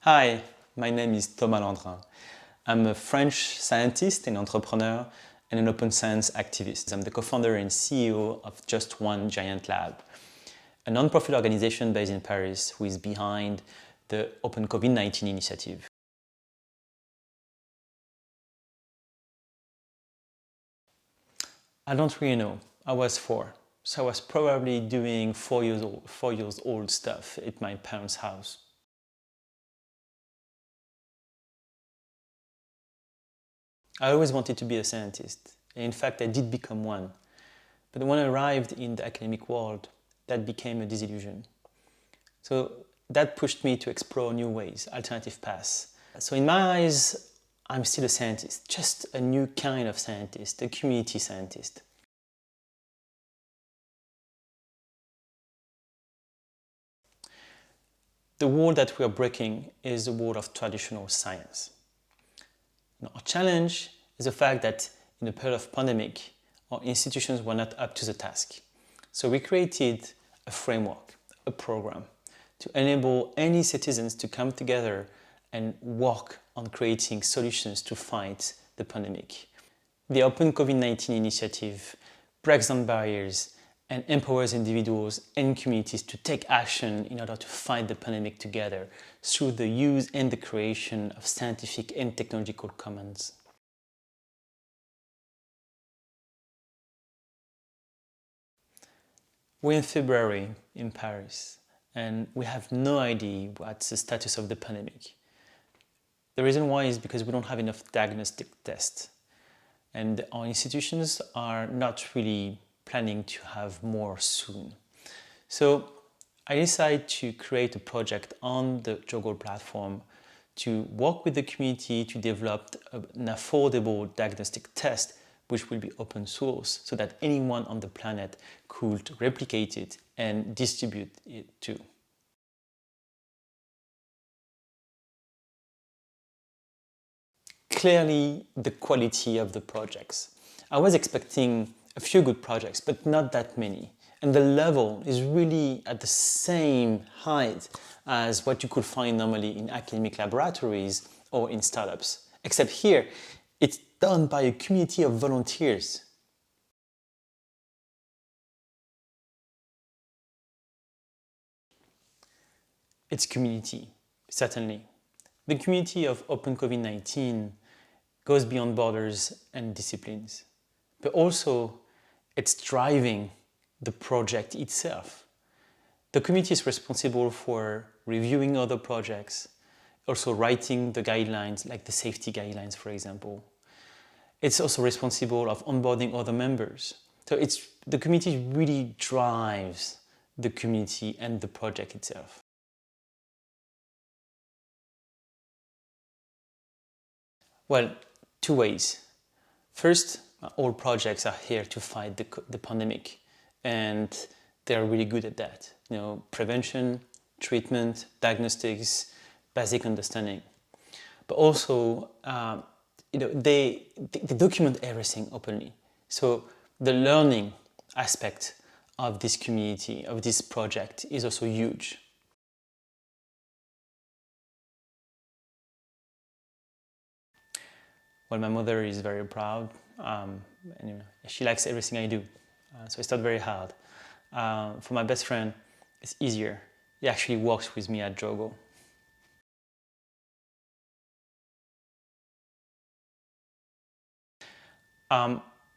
Hi, my name is Thomas Landrain. I'm a French scientist and entrepreneur and an open science activist. I'm the co-founder and CEO of Just One Giant Lab, a non-profit organization based in Paris who is behind the Open COVID-19 initiative. I don't really know. I was 4, so I was probably doing 4 years old stuff at my parents' house. I always wanted to be a scientist. In fact, I did become one. But when I arrived in the academic world, that became a disillusion. So that pushed me to explore new ways, alternative paths. So in my eyes, I'm still a scientist, just a new kind of scientist, a community scientist. The wall that we are breaking is the wall of traditional science. Now, our challenge is the fact that in the period of pandemic, our institutions were not up to the task. So we created a framework, a program, to enable any citizens to come together and work on creating solutions to fight the pandemic. The Open COVID-19 initiative breaks down barriers and empowers individuals and communities to take action in order to fight the pandemic together through the use and the creation of scientific and technological commons. We're in February in Paris and we have no idea what's the status of the pandemic. The reason why is because we don't have enough diagnostic tests and our institutions are not really planning to have more soon. So I decided to create a project on the Joggle platform to work with the community to develop an affordable diagnostic test which will be open source so that anyone on the planet could replicate it and distribute it too. Clearly, the quality of the projects. I was expecting a few good projects, but not that many. And the level is really at the same height as what you could find normally in academic laboratories or in startups. Except here, it's done by a community of volunteers. It's community, certainly. The community of Open COVID-19 goes beyond borders and disciplines, but also it's driving the project itself. The community is responsible for reviewing other projects, also writing the guidelines, like the safety guidelines, for example. It's also responsible of onboarding other members. So the community really drives the community and the project itself. Well, 2 ways. First, all projects are here to fight the pandemic, and they're really good at that. Prevention, treatment, diagnostics, basic understanding. But also, they document everything openly. So the learning aspect of this community, of this project, is also huge. Well, my mother is very proud. And, she likes everything I do. So it's not very hard. For my best friend, it's easier. He actually works with me at Jogo.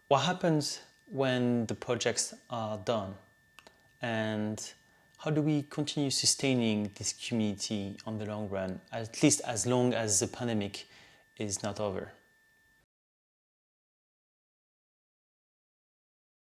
What happens when the projects are done? And how do we continue sustaining this community on the long run, at least as long as the pandemic is not over?